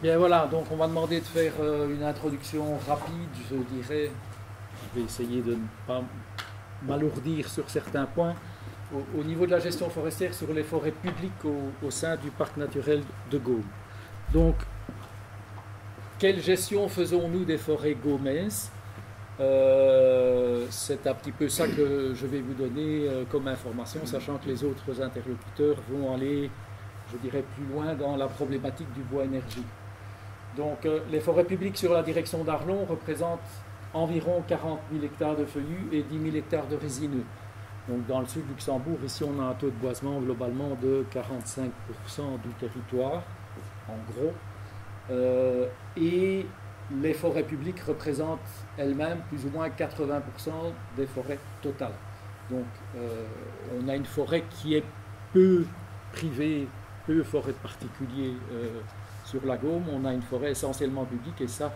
Bien voilà, donc on m'a demandé de faire une introduction rapide, je dirais. Je vais essayer de ne pas m'alourdir sur certains points. Au niveau de la gestion forestière sur les forêts publiques au sein du parc naturel de Gaume. Donc, quelle gestion faisons-nous des forêts gaumaises? C'est un petit peu ça que je vais vous donner comme information, sachant que les autres interlocuteurs vont aller, je dirais, plus loin dans la problématique du bois énergie. Donc, les forêts publiques sur la direction d'Arlon représentent environ 40 000 hectares de feuillus et 10 000 hectares de résineux. Donc, dans le sud du Luxembourg, ici, on a un taux de boisement globalement de 45% du territoire, en gros. Et les forêts publiques représentent elles-mêmes plus ou moins 80% des forêts totales. Donc, on a une forêt qui est peu privée, peu forêt de particuliers sur la Gaume. On a une forêt essentiellement publique et ça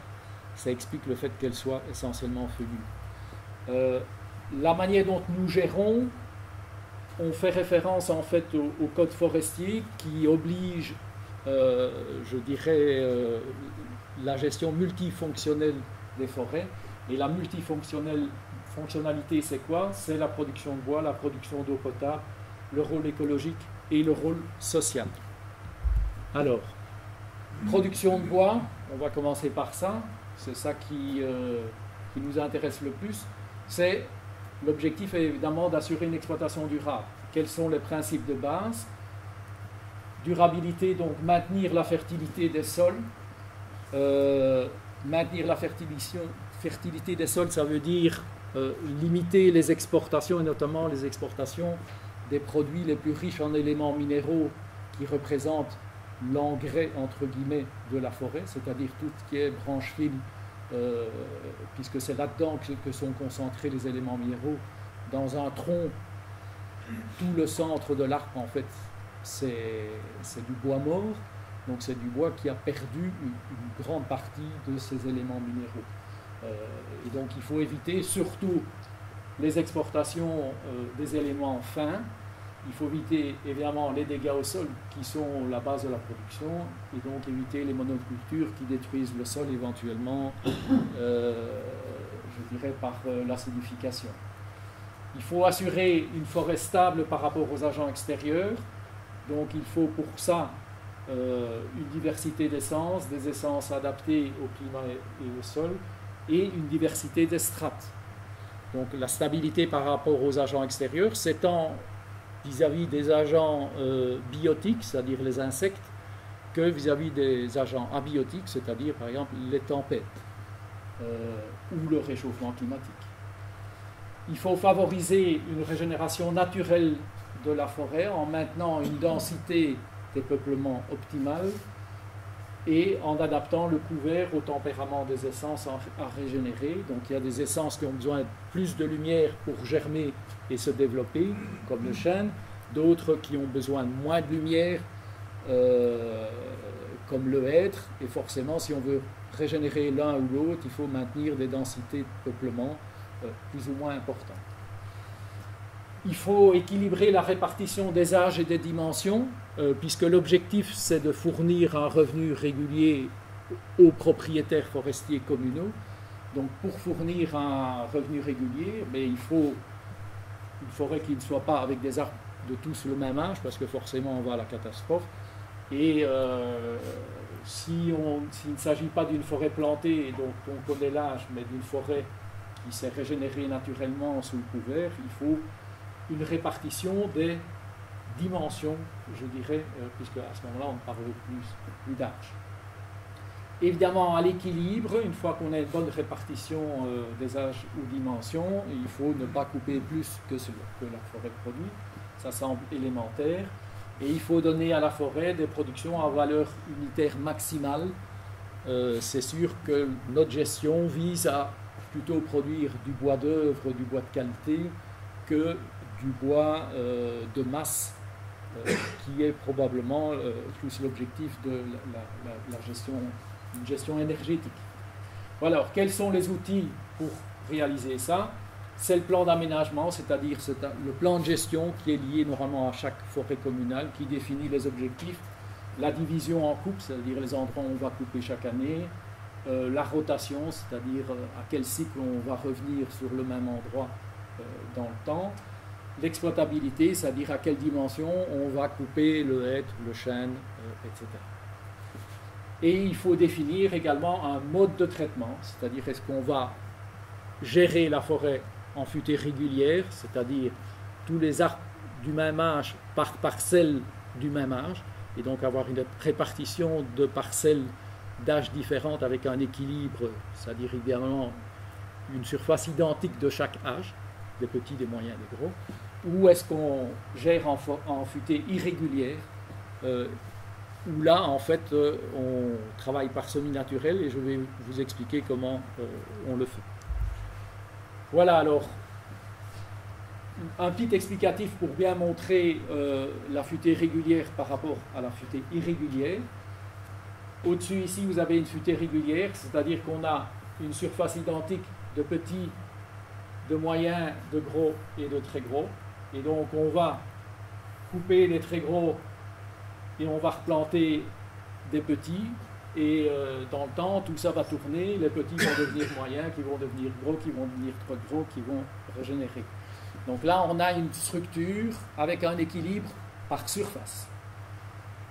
explique le fait qu'elle soit essentiellement feuillue. La manière dont nous gérons, on fait référence en fait au code forestier qui oblige, je dirais, la gestion multifonctionnelle des forêts. Et la multifonctionnalité, c'est quoi? C'est la production de bois, la production d'eau potable, le rôle écologique et le rôle social. Alors, production de bois, on va commencer par ça. C'est ça qui nous intéresse le plus. L'objectif est évidemment d'assurer une exploitation durable. Quels sont les principes de base? Durabilité, donc maintenir la fertilité des sols. Maintenir la fertilité des sols, ça veut dire limiter les exportations, et notamment les exportations des produits les plus riches en éléments minéraux qui représentent l'engrais, entre guillemets, de la forêt, c'est-à-dire tout ce qui est branche fine, puisque c'est là-dedans que sont concentrés les éléments minéraux. Dans un tronc, tout le centre de l'arbre, en fait, c'est du bois mort, donc c'est du bois qui a perdu une grande partie de ces éléments minéraux. Et donc il faut éviter surtout les exportations des éléments fins. Il faut éviter évidemment les dégâts au sol qui sont la base de la production et donc éviter les monocultures qui détruisent le sol éventuellement, je dirais, par l'acidification. Il faut assurer une forêt stable par rapport aux agents extérieurs. Donc il faut pour ça une diversité d'essences, des essences adaptées au climat et au sol et une diversité des strates. Donc la stabilité par rapport aux agents extérieurs s'étend vis-à-vis des agents biotiques, c'est-à-dire les insectes, que vis-à-vis des agents abiotiques, c'est-à-dire par exemple les tempêtes ou le réchauffement climatique. Il faut favoriser une régénération naturelle de la forêt en maintenant une densité des peuplements optimale et en adaptant le couvert au tempérament des essences à régénérer. Donc il y a des essences qui ont besoin de plus de lumière pour germer et se développer, comme le chêne, d'autres qui ont besoin de moins de lumière, comme le hêtre, et forcément si on veut régénérer l'un ou l'autre, il faut maintenir des densités de peuplement plus ou moins importantes. Il faut équilibrer la répartition des âges et des dimensions, puisque l'objectif c'est de fournir un revenu régulier aux propriétaires forestiers communaux. Donc pour fournir un revenu régulier, mais il faut une forêt qui ne soit pas avec des arbres de tous le même âge, parce que forcément on va à la catastrophe. Et s'il ne s'agit pas d'une forêt plantée, donc on connaît l'âge, mais d'une forêt qui s'est régénérée naturellement sous le couvert, il faut une répartition des dimensions, je dirais, puisque à ce moment-là, on parle plus d'âge. Évidemment, à l'équilibre, une fois qu'on a une bonne répartition des âges ou dimensions, il faut ne pas couper plus que ce que la forêt produit, ça semble élémentaire, et il faut donner à la forêt des productions à valeur unitaire maximale. C'est sûr que notre gestion vise à plutôt produire du bois d'œuvre, du bois de qualité, que du bois de masse, qui est probablement plus l'objectif de la gestion, une gestion énergétique. Voilà, alors quels sont les outils pour réaliser ça? C'est le plan d'aménagement, c'est-à-dire le plan de gestion qui est lié normalement à chaque forêt communale, qui définit les objectifs la division en coupes, c'est-à-dire les endroits où on va couper chaque année, la rotation, c'est-à-dire à quel cycle on va revenir sur le même endroit dans le temps, l'exploitabilité, c'est-à-dire à quelle dimension on va couper le hêtre, le chêne, etc. Et il faut définir également un mode de traitement, c'est-à-dire est-ce qu'on va gérer la forêt en futaies régulières, c'est-à-dire tous les arbres du même âge par parcelle du même âge, et donc avoir une répartition de parcelles d'âge différentes avec un équilibre, c'est-à-dire idéalement une surface identique de chaque âge, des petits, des moyens, des gros, ou est-ce qu'on gère en futaies irrégulières, où là, en fait, on travaille par semis naturel, et je vais vous expliquer comment on le fait. Voilà, alors, un petit explicatif pour bien montrer la futaie régulière par rapport à la futaie irrégulière. Au-dessus, ici, vous avez une futaie régulière, c'est-à-dire qu'on a une surface identique de petits, de moyens, de gros et de très gros. Et donc, on va couper les très gros et on va replanter des petits. Et dans le temps, tout ça va tourner. Les petits vont devenir moyens, qui vont devenir gros, qui vont devenir trop gros, qui vont régénérer. Donc là, on a une structure avec un équilibre par surface.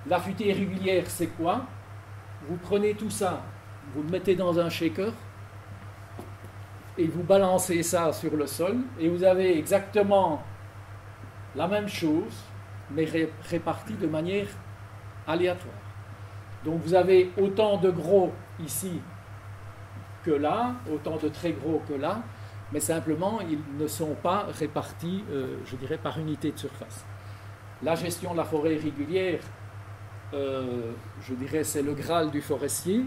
La futaie irrégulière, c'est quoi? Vous prenez tout ça, vous le mettez dans un shaker et vous balancez ça sur le sol et vous avez exactement la même chose, mais répartie de manière aléatoire. Donc vous avez autant de gros ici que là, autant de très gros que là, mais simplement ils ne sont pas répartis, je dirais, par unité de surface. La gestion de la forêt irrégulière, je dirais, c'est le Graal du forestier.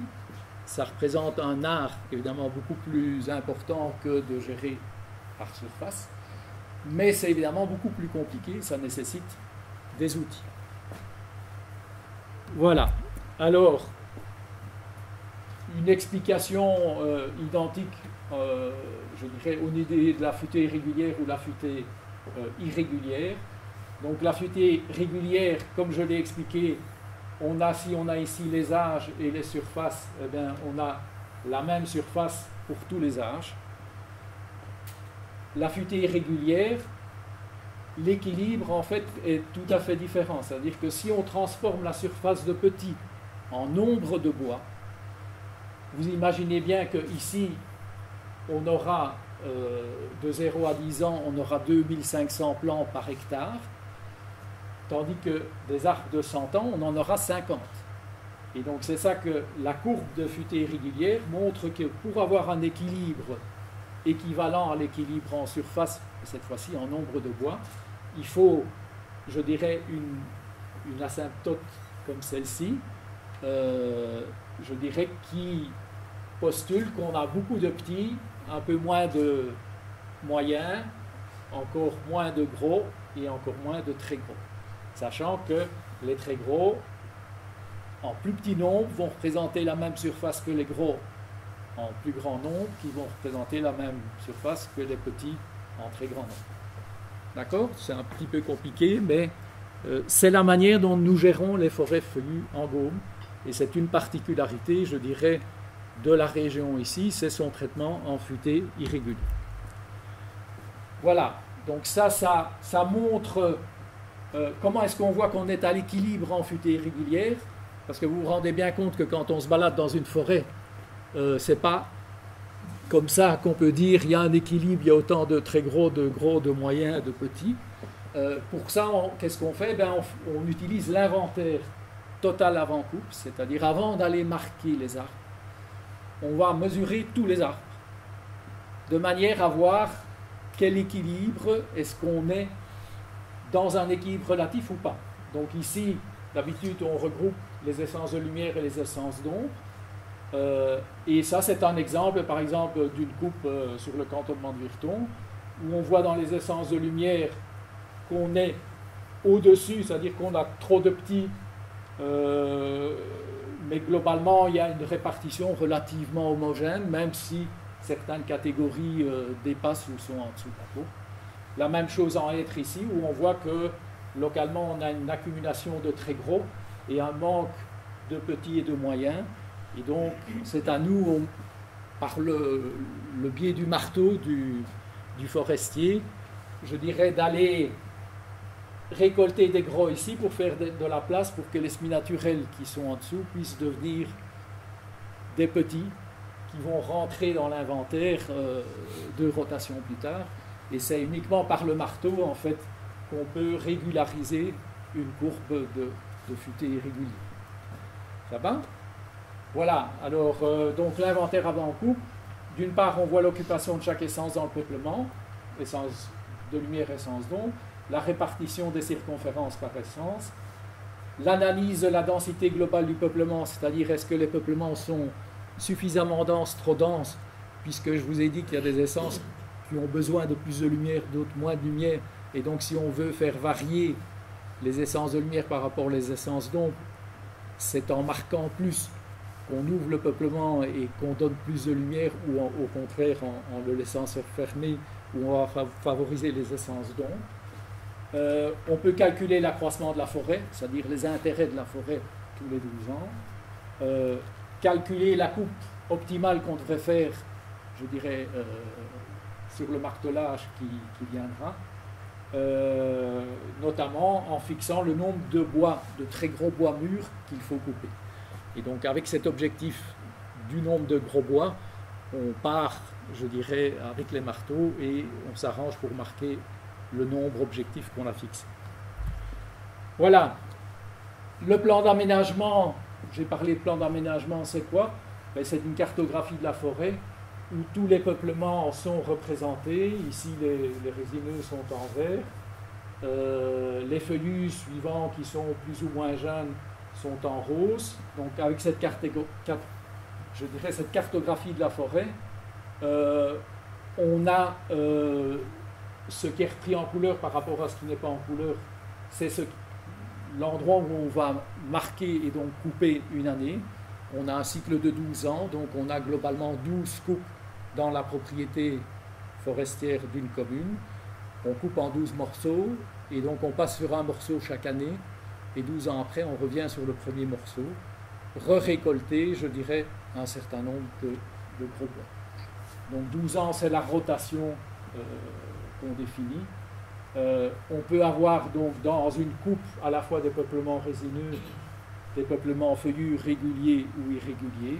Ça représente un art évidemment beaucoup plus important que de gérer par surface, mais c'est évidemment beaucoup plus compliqué, ça nécessite des outils. Voilà. Alors, une explication identique, je dirais, au niveau de la futaie régulière ou la futaie irrégulière. Donc la futaie régulière, comme je l'ai expliqué, si on a ici les âges et les surfaces, eh bien, on a la même surface pour tous les âges. La futaie irrégulière, l'équilibre en fait est tout à fait différent. C'est-à-dire que si on transforme la surface de petit en nombre de bois, vous imaginez bien qu'ici, on aura de 0 à 10 ans, on aura 2500 plants par hectare, tandis que des arbres de 100 ans, on en aura 50. Et donc c'est ça que la courbe de futaie irrégulière montre que pour avoir un équilibre équivalent à l'équilibre en surface, cette fois-ci en nombre de bois, il faut, je dirais, une asymptote comme celle-ci, je dirais, qui postule qu'on a beaucoup de petits, un peu moins de moyens, encore moins de gros et encore moins de très gros. Sachant que les très gros, en plus petit nombre, vont représenter la même surface que les gros en plus grand nombre, qui vont représenter la même surface que les petits en très grand nombre. D'accord? C'est un petit peu compliqué, mais c'est la manière dont nous gérons les forêts feuillues en Gaume. Et c'est une particularité, je dirais, de la région ici, c'est son traitement en futaie irrégulière. Voilà, donc ça montre comment est-ce qu'on voit qu'on est à l'équilibre en futaie irrégulière, parce que vous vous rendez bien compte que quand on se balade dans une forêt, c'est pas comme ça qu'on peut dire il y a un équilibre, il y a autant de très gros, de moyens, de petits. Pour ça, qu'est-ce qu'on fait? On utilise l'inventaire total avant coupe, c'est-à-dire avant d'aller marquer les arbres, on va mesurer tous les arbres, de manière à voir quel équilibre, est-ce qu'on est dans un équilibre relatif ou pas. Donc ici, d'habitude, on regroupe les essences de lumière et les essences d'ombre. Et ça, c'est un exemple, par exemple, d'une coupe sur le cantonnement de Virton, où on voit dans les essences de lumière qu'on est au-dessus, c'est-à-dire qu'on a trop de petits, mais globalement, il y a une répartition relativement homogène, même si certaines catégories dépassent ou sont en dessous de la peau. La même chose en hêtre ici, où on voit que localement, on a une accumulation de très gros, et un manque de petits et de moyens. Et donc, c'est à nous, par le biais du marteau du forestier, je dirais, d'aller récolter des gros ici pour faire de la place pour que les semis naturels qui sont en dessous puissent devenir des petits qui vont rentrer dans l'inventaire de rotation plus tard. Et c'est uniquement par le marteau, en fait, qu'on peut régulariser une courbe de futaies irrégulier. Ça va? Voilà, alors donc l'inventaire avant coupe. D'une part, on voit l'occupation de chaque essence dans le peuplement, essence de lumière, essence d'ombre, la répartition des circonférences par essence, l'analyse de la densité globale du peuplement, c'est-à-dire est-ce que les peuplements sont suffisamment denses, trop denses, puisque je vous ai dit qu'il y a des essences qui ont besoin de plus de lumière, d'autres moins de lumière, et donc si on veut faire varier les essences de lumière par rapport aux essences d'ombre, c'est en marquant plus qu'on ouvre le peuplement et qu'on donne plus de lumière, ou au contraire en le laissant se fermer, où on va favoriser les essences d'ombre. On peut calculer l'accroissement de la forêt, c'est-à-dire les intérêts de la forêt tous les 12 ans. Calculer la coupe optimale qu'on devrait faire, je dirais, sur le martelage qui viendra, notamment en fixant le nombre de bois, de très gros bois mûrs qu'il faut couper. Et donc avec cet objectif du nombre de gros bois, on part, je dirais, avec les marteaux et on s'arrange pour marquer le nombre objectif qu'on a fixé. Voilà. Le plan d'aménagement, j'ai parlé de plan d'aménagement, c'est quoi? C'est une cartographie de la forêt où tous les peuplements sont représentés. Ici, les résineux sont en vert. Les feuillus suivants qui sont plus ou moins jeunes sont en rose. Donc avec cette cette cartographie de la forêt, on a ce qui est repris en couleur par rapport à ce qui n'est pas en couleur. C'est l'endroit où on va marquer et donc couper une année. On a un cycle de 12 ans, donc on a globalement 12 coupes dans la propriété forestière d'une commune. On coupe en 12 morceaux et donc on passe sur un morceau chaque année. Et 12 ans après, on revient sur le premier morceau, re-récolter, je dirais, un certain nombre de gros bois. Donc 12 ans, c'est la rotation qu'on définit. On peut avoir donc dans une coupe à la fois des peuplements résineux, des peuplements feuillus réguliers ou irréguliers.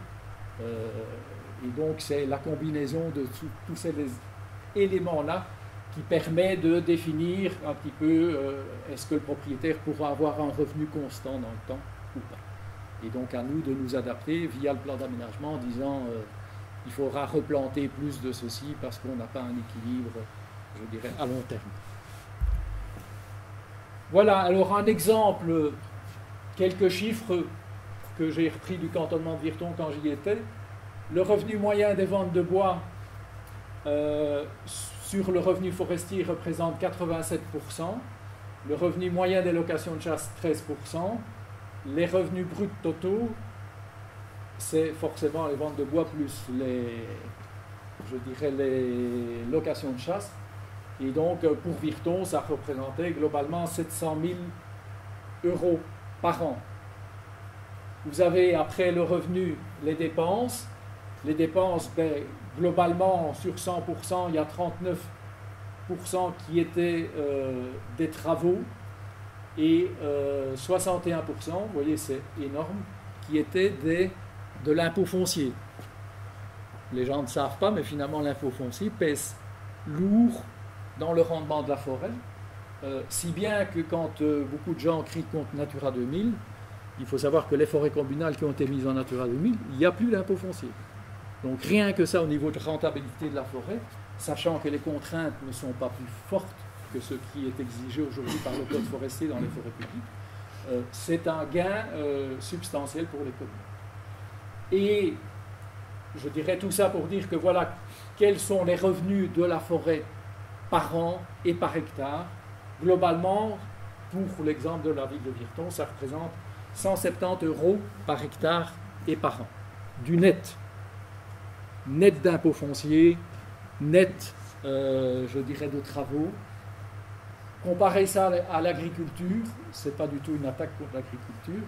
Et donc c'est la combinaison de tous ces éléments-là qui permet de définir un petit peu est-ce que le propriétaire pourra avoir un revenu constant dans le temps ou pas. Et donc à nous de nous adapter via le plan d'aménagement en disant il faudra replanter plus de ceci parce qu'on n'a pas un équilibre, je dirais, à long terme. Voilà, alors un exemple, quelques chiffres que j'ai repris du cantonnement de Virton quand j'y étais. Le revenu moyen des ventes de bois sur le revenu forestier représente 87%, le revenu moyen des locations de chasse 13%, les revenus bruts totaux, c'est forcément les ventes de bois plus les locations de chasse. Et donc pour Virton, ça représentait globalement 700 000 € par an. Vous avez après le revenu les dépenses. Les dépenses, globalement, sur 100%, il y a 39% qui étaient des travaux et 61%, vous voyez, c'est énorme, qui étaient de l'impôt foncier. Les gens ne savent pas, mais finalement, l'impôt foncier pèse lourd dans le rendement de la forêt, si bien que quand beaucoup de gens crient contre Natura 2000, il faut savoir que les forêts communales qui ont été mises en Natura 2000, il n'y a plus d'impôt foncier. Donc rien que ça au niveau de rentabilité de la forêt, sachant que les contraintes ne sont pas plus fortes que ce qui est exigé aujourd'hui par le code forestier dans les forêts publiques, c'est un gain substantiel pour les communes. Et je dirais tout ça pour dire que voilà quels sont les revenus de la forêt par an et par hectare. Globalement, pour l'exemple de la ville de Virton, ça représente 170 € par hectare et par an, du net d'impôts fonciers, net, je dirais, de travaux. Comparer ça à l'agriculture, ce n'est pas du tout une attaque contre l'agriculture,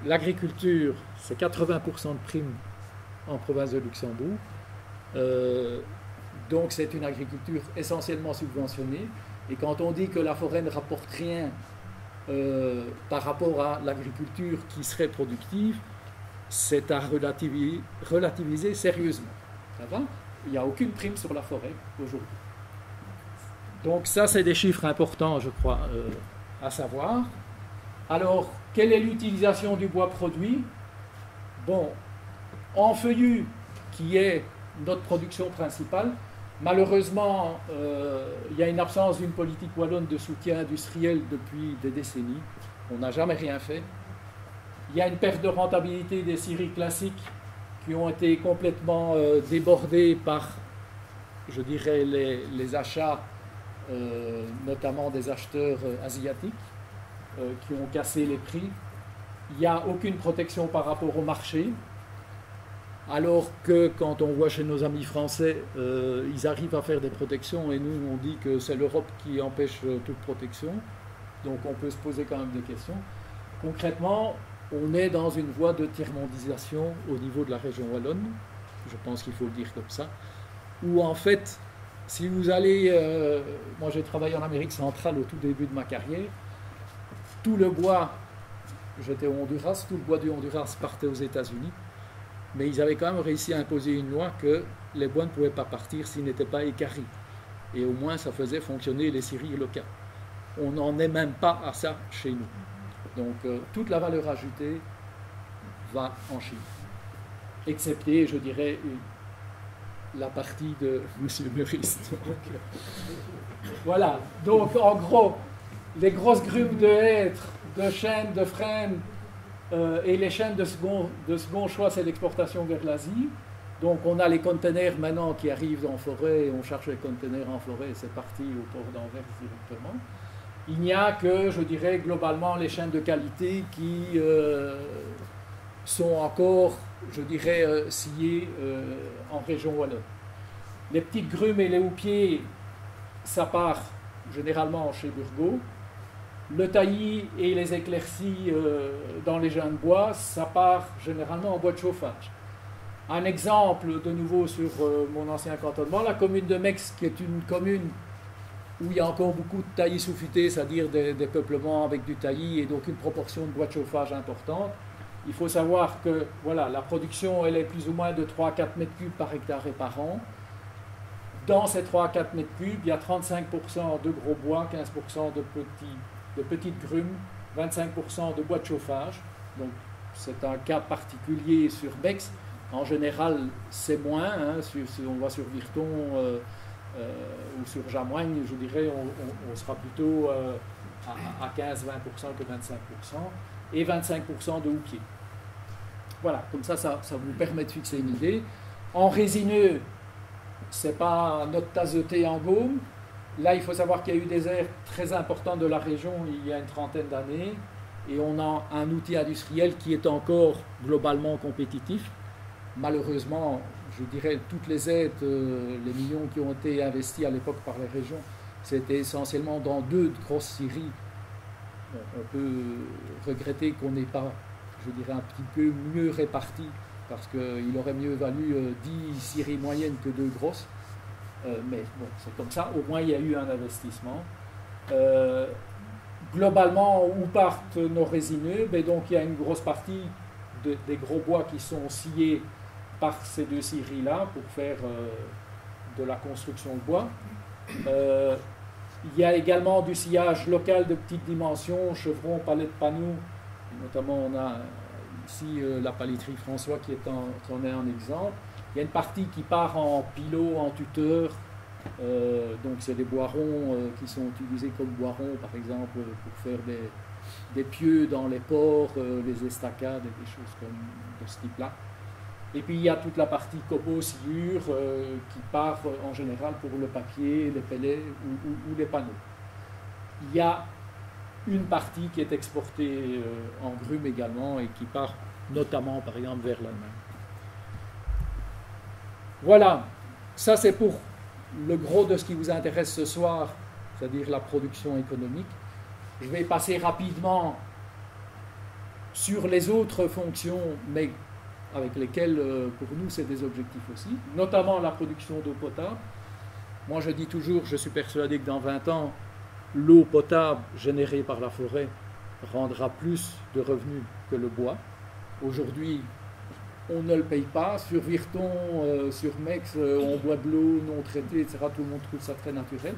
l'agriculture, c'est 80% de primes en province de Luxembourg. Donc c'est une agriculture essentiellement subventionnée. Et quand on dit que la forêt ne rapporte rien par rapport à l'agriculture qui serait productive, c'est à relativiser sérieusement. Ça va ? Il n'y a aucune prime sur la forêt aujourd'hui. Donc ça, c'est des chiffres importants, je crois, à savoir. Alors, quelle est l'utilisation du bois produit? Bon, en feuillu, qui est notre production principale, malheureusement, il y a une absence d'une politique wallonne de soutien industriel depuis des décennies. On n'a jamais rien fait. Il y a une perte de rentabilité des scieries classiques qui ont été complètement débordées par, je dirais, les achats, notamment des acheteurs asiatiques, qui ont cassé les prix. Il n'y a aucune protection par rapport au marché, alors que quand on voit chez nos amis français, ils arrivent à faire des protections et nous on dit que c'est l'Europe qui empêche toute protection. Donc on peut se poser quand même des questions. Concrètement, on est dans une voie de tiers-mondisation au niveau de la région wallonne, je pense qu'il faut le dire comme ça, où en fait, si vous allez... moi j'ai travaillé en Amérique centrale au tout début de ma carrière, tout le bois, j'étais au Honduras, tout le bois du Honduras partait aux États-Unis, mais ils avaient quand même réussi à imposer une loi que les bois ne pouvaient pas partir s'ils n'étaient pas équarris. Et au moins ça faisait fonctionner les scieries locales. On n'en est même pas à ça chez nous. Donc toute la valeur ajoutée va en Chine. Excepté, je dirais, la partie de M. Meuriste. Voilà. Donc en gros, les grosses grumes de hêtres, de chênes, de frênes et les chênes de second choix, c'est l'exportation vers l'Asie. Donc on a les containers maintenant qui arrivent en forêt, et on cherche les containers en forêt, c'est parti au port d'Anvers directement. Il n'y a que, je dirais, globalement les chênes de qualité qui sont encore, je dirais, sciés en région wallonne. Les petites grumes et les houppiers, ça part généralement chez Burgot. Le taillis et les éclaircies dans les jeunes bois, ça part généralement en bois de chauffage. Un exemple de nouveau sur mon ancien cantonnement, la commune de Mex, qui est une commune où il y a encore beaucoup de taillis sous-futés, c'est-à-dire des peuplements avec du taillis et donc une proportion de bois de chauffage importante. Il faut savoir que voilà, la production elle est plus ou moins de 3 à 4 mètres cubes par hectare et par an. Dans ces 3 à 4 mètres cubes, il y a 35% de gros bois, 15% de petites grumes, 25% de bois de chauffage. Donc c'est un cas particulier sur Bex. En général, c'est moins. Hein, si on va sur Virton ou sur Jamoigne, je dirais, on sera plutôt à 15-20% que 25%, et 25% de houppier. Voilà, comme ça vous permet de fixer une idée. En résineux, ce n'est pas notre tasse de thé en Gaume. Là, il faut savoir qu'il y a eu des aires très importantes de la région il y a une trentaine d'années, et on a un outil industriel qui est encore globalement compétitif. Malheureusement, je dirais, toutes les aides, les millions qui ont été investis à l'époque par les régions, c'était essentiellement dans 2 grosses scieries. On peut regretter qu'on n'ait pas, je dirais, un petit peu mieux réparti, parce qu'il aurait mieux valu 10 scieries moyennes que 2 grosses. Mais bon, c'est comme ça, au moins il y a eu un investissement. Globalement, où partent nos résineux? Donc il y a une grosse partie des gros bois qui sont sciés par ces 2 scieries-là pour faire de la construction de bois. Il y a également du sciage local de petite dimension, chevrons, palettes, panneaux. Notamment, on a ici la paletterie François qui en est un exemple. Il y a une partie qui part en pilot, en tuteur. Donc c'est des bois ronds qui sont utilisés comme bois ronds, par exemple, pour faire des pieux dans les ports, les estacades et des choses comme de ce type-là. Et puis il y a toute la partie copeaux, sciure qui part en général pour le papier, les pellets ou les panneaux. Il y a une partie qui est exportée en grume également et qui part notamment par exemple vers l'Allemagne. Voilà, ça c'est pour le gros de ce qui vous intéresse ce soir, c'est-à-dire la production économique. Je vais passer rapidement sur les autres fonctions, mais avec lesquelles, pour nous, c'est des objectifs aussi, notamment la production d'eau potable. Moi, je dis toujours, je suis persuadé que dans 20 ans, l'eau potable générée par la forêt rendra plus de revenus que le bois. Aujourd'hui, on ne le paye pas. Sur Virton, sur Mex, on boit de l'eau non traitée, etc. Tout le monde trouve ça très naturel.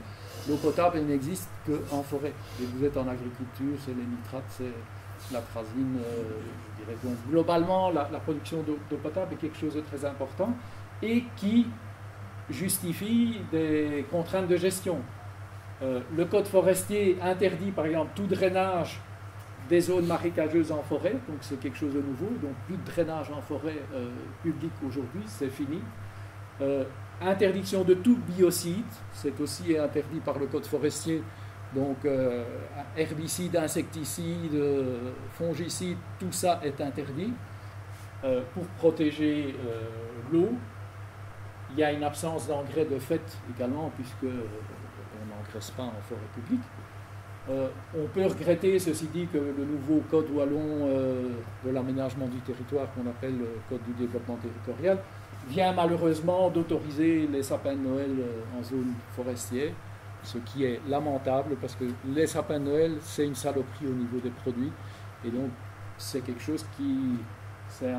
L'eau potable, elle n'existe qu'en forêt. Et vous êtes en agriculture, c'est les nitrates, c'est l'atrazine, je dirais. Donc, globalement, la production d'eau potable est quelque chose de très important et qui justifie des contraintes de gestion. Le code forestier interdit, par exemple, tout drainage des zones marécageuses en forêt, donc c'est quelque chose de nouveau, donc plus de drainage en forêt publique aujourd'hui, c'est fini. Interdiction de tout biocide, c'est aussi interdit par le code forestier, donc herbicides, insecticides, fongicides, tout ça est interdit pour protéger l'eau. Il y a une absence d'engrais de fait également, puisque on n'engraisse pas en forêt publique. On peut regretter, ceci dit, que le nouveau code wallon de l'aménagement du territoire, qu'on appelle le code du développement territorial, vient malheureusement d'autoriser les sapins de Noël en zone forestière, ce qui est lamentable, parce que les sapins de Noël, c'est une saloperie au niveau des produits, et donc c'est quelque chose c'est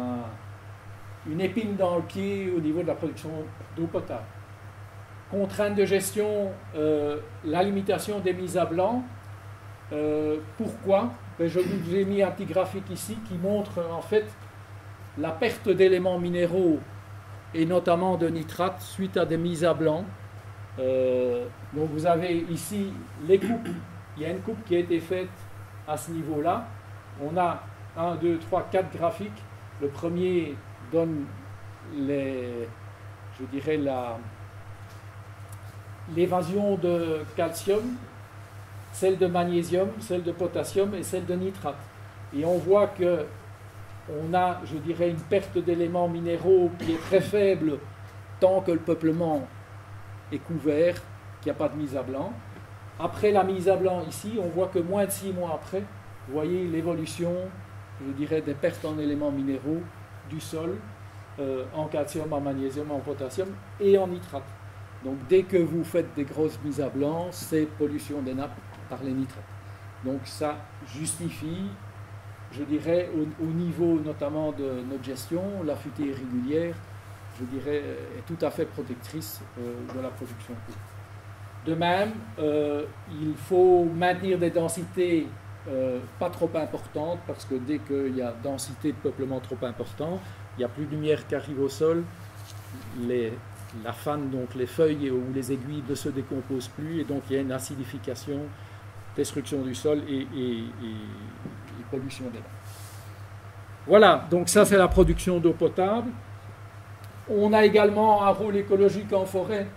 une épine dans le pied au niveau de la production d'eau potable. Contrainte de gestion, la limitation des mises à blanc. Pourquoi? Je vous ai mis un petit graphique ici qui montre en fait la perte d'éléments minéraux et notamment de nitrates suite à des mises à blanc. Donc vous avez ici les coupes. Il y a une coupe qui a été faite à ce niveau-là. On a 1, 2, 3, 4 graphiques. Le premier donne l'évasion de calcium, celle de magnésium, celle de potassium et celle de nitrate. Et on voit que on a, je dirais, une perte d'éléments minéraux qui est très faible tant que le peuplement est couvert, qu'il n'y a pas de mise à blanc. Après la mise à blanc ici, on voit que moins de 6 mois après, vous voyez l'évolution, je dirais, des pertes en éléments minéraux du sol, en calcium, en magnésium, en potassium et en nitrate. Donc dès que vous faites des grosses mises à blanc, c'est pollution des nappes par les nitrates. Donc ça justifie, je dirais, au niveau notamment de notre gestion, la futée régulière, je dirais, est tout à fait protectrice de la production. De même, il faut maintenir des densités pas trop importantes, parce que dès qu'il y a densité de peuplement trop importante, il n'y a plus de lumière qui arrive au sol, la fan, donc les feuilles ou les aiguilles ne se décomposent plus, et donc il y a une acidification, destruction du sol et pollution des nappes. Voilà, donc ça c'est la production d'eau potable. On a également un rôle écologique en forêt,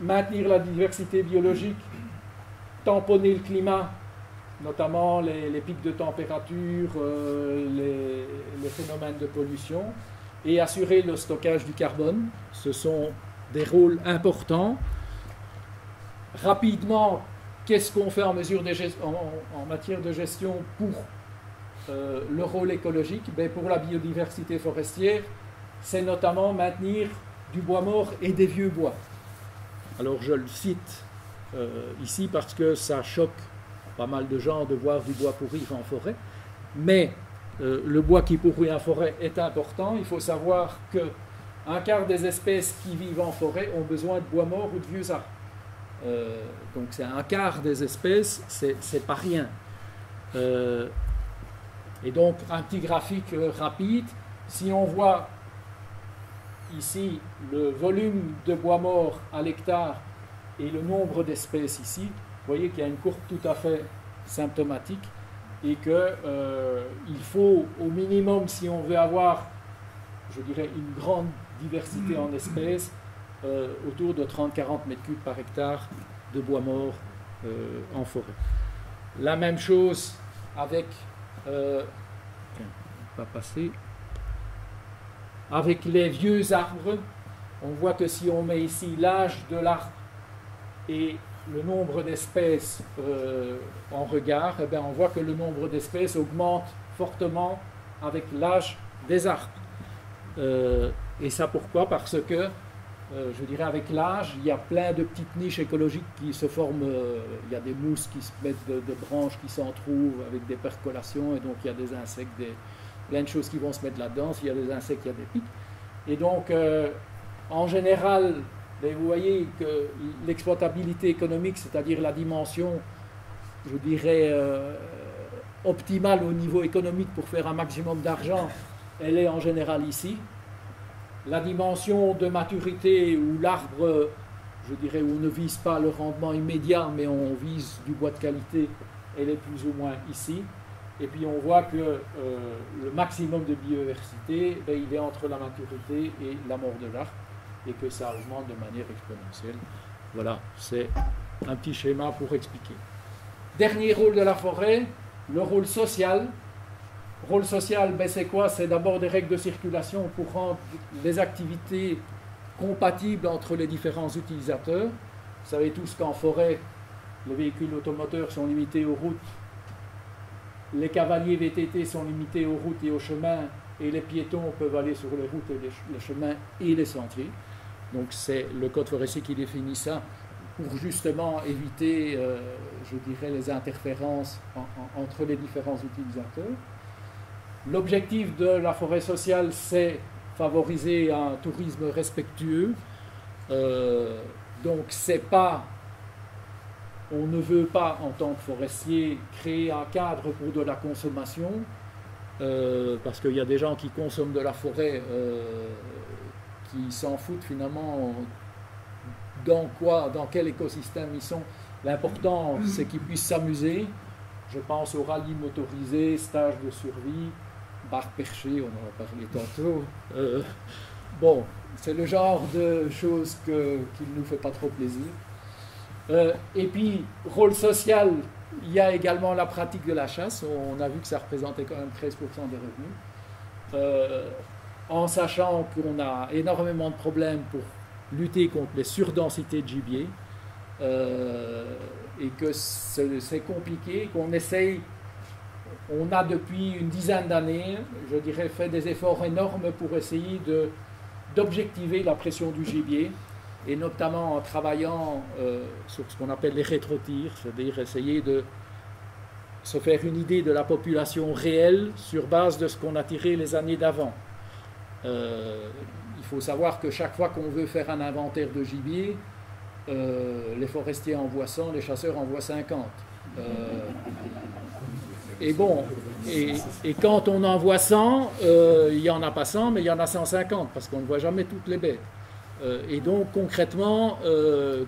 maintenir la diversité biologique, tamponner le climat, notamment les pics de température, les phénomènes de pollution, et assurer le stockage du carbone. Ce sont des rôles importants. Rapidement, qu'est-ce qu'on fait en matière de gestion pour le rôle écologique? Pour la biodiversité forestière, c'est notamment maintenir du bois mort et des vieux bois. Alors je le cite ici parce que ça choque pas mal de gens de voir du bois pourrir en forêt, mais le bois qui pourrit en forêt est important. Il faut savoir qu'un quart des espèces qui vivent en forêt ont besoin de bois mort ou de vieux arbres. Donc c'est un quart des espèces, c'est pas rien. Et donc un petit graphique rapide, si on voit ici le volume de bois mort à l'hectare et le nombre d'espèces ici, vous voyez qu'il y a une courbe tout à fait symptomatique, et qu'il faut au minimum, si on veut avoir, je dirais, une grande diversité en espèces, autour de 30-40 mètres cubes par hectare de bois mort en forêt. La même chose avec avec les vieux arbres. On voit que si on met ici l'âge de l'arbre et le nombre d'espèces en regard, on voit que le nombre d'espèces augmente fortement avec l'âge des arbres. Et ça pourquoi? Parce que, je dirais, avec l'âge, il y a plein de petites niches écologiques qui se forment. Il y a des mousses qui se mettent de branches qui s'entrouvent avec des percolations, et donc il y a des insectes, plein de choses qui vont se mettre là-dedans. S'il y a des insectes, il y a des pics. Et donc, en général, vous voyez que l'exploitabilité économique, c'est-à-dire la dimension, je dirais, optimale au niveau économique pour faire un maximum d'argent, elle est en général ici. La dimension de maturité où l'arbre, je dirais, où on ne vise pas le rendement immédiat, mais on vise du bois de qualité, elle est plus ou moins ici. Et puis on voit que le maximum de biodiversité, il est entre la maturité et la mort de l'arbre, et que ça augmente de manière exponentielle. Voilà, c'est un petit schéma pour expliquer. Dernier rôle de la forêt, le rôle social. Rôle social, c'est quoi? C'est d'abord des règles de circulation pour rendre les activités compatibles entre les différents utilisateurs. Vous savez tous qu'en forêt, les véhicules automoteurs sont limités aux routes, les cavaliers VTT sont limités aux routes et aux chemins, et les piétons peuvent aller sur les routes et les chemins et les sentiers. Donc c'est le code forestier qui définit ça pour justement éviter, je dirais, les interférences entre les différents utilisateurs. L'objectif de la forêt sociale, c'est favoriser un tourisme respectueux. Donc c'est pas, on ne veut pas en tant que forestier créer un cadre pour de la consommation, parce qu'il y a des gens qui consomment de la forêt qui s'en foutent finalement dans quel écosystème ils sont. L'important, c'est qu'ils puissent s'amuser. Je pense aux rallyes motorisés, stages de survie, barres perchées, on en a parlé tantôt. Bon, c'est le genre de choses qui ne nous fait pas trop plaisir. Et puis, rôle social, il y a également la pratique de la chasse. On a vu que ça représentait quand même 13% des revenus. En sachant qu'on a énormément de problèmes pour lutter contre les surdensités de gibier, et que c'est compliqué, qu'on essaye, on a depuis une dizaine d'années, je dirais, fait des efforts énormes pour essayer d'objectiver la pression du gibier, et notamment en travaillant sur ce qu'on appelle les rétrotirs, c'est-à-dire essayer de se faire une idée de la population réelle sur base de ce qu'on a tiré les années d'avant. Il faut savoir que chaque fois qu'on veut faire un inventaire de gibier, les forestiers envoient 100, les chasseurs envoient 50. Et bon, et quand on envoie 100, il n'y en a pas 100, mais il y en a 150, parce qu'on ne voit jamais toutes les bêtes. Et donc, concrètement,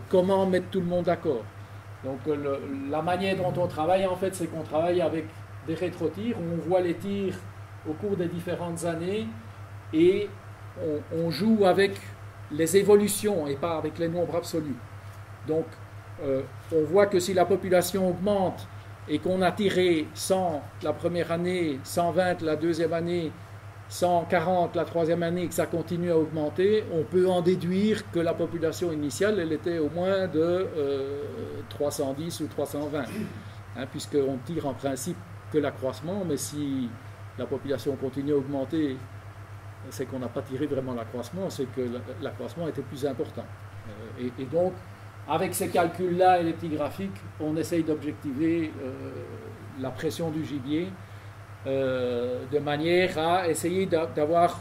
comment mettre tout le monde d'accord? Donc, la manière dont on travaille, en fait, c'est qu'on travaille avec des rétrotirs, où on voit les tirs au cours des différentes années, et on joue avec les évolutions et pas avec les nombres absolus. Donc, on voit que si la population augmente et qu'on a tiré 100 la première année, 120 la deuxième année, 140 la troisième année, et que ça continue à augmenter, on peut en déduire que la population initiale, elle était au moins de 310 ou 320, hein, puisqu'on tire en principe que l'accroissement, mais si la population continue à augmenter, c'est qu'on n'a pas tiré vraiment l'accroissement, c'est que l'accroissement était plus important. Et donc, avec ces calculs-là et les petits graphiques, on essaye d'objectiver la pression du gibier de manière à essayer d'avoir,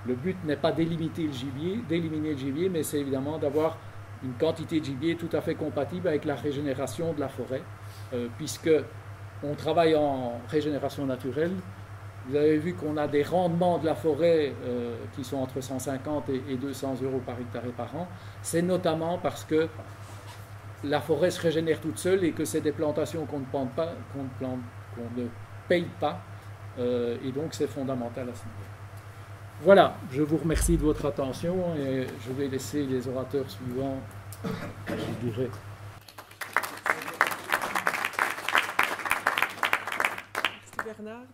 le but n'est pas d'éliminer le gibier, mais c'est évidemment d'avoir une quantité de gibier tout à fait compatible avec la régénération de la forêt, puisque on travaille en régénération naturelle. Vous avez vu qu'on a des rendements de la forêt qui sont entre 150 et 200 euros par hectare et par an. C'est notamment parce que la forêt se régénère toute seule et que c'est des plantations qu'on ne paye pas. Et donc c'est fondamental à ce niveau. Voilà, je vous remercie de votre attention et je vais laisser les orateurs suivants, je dirais. Merci Bernard.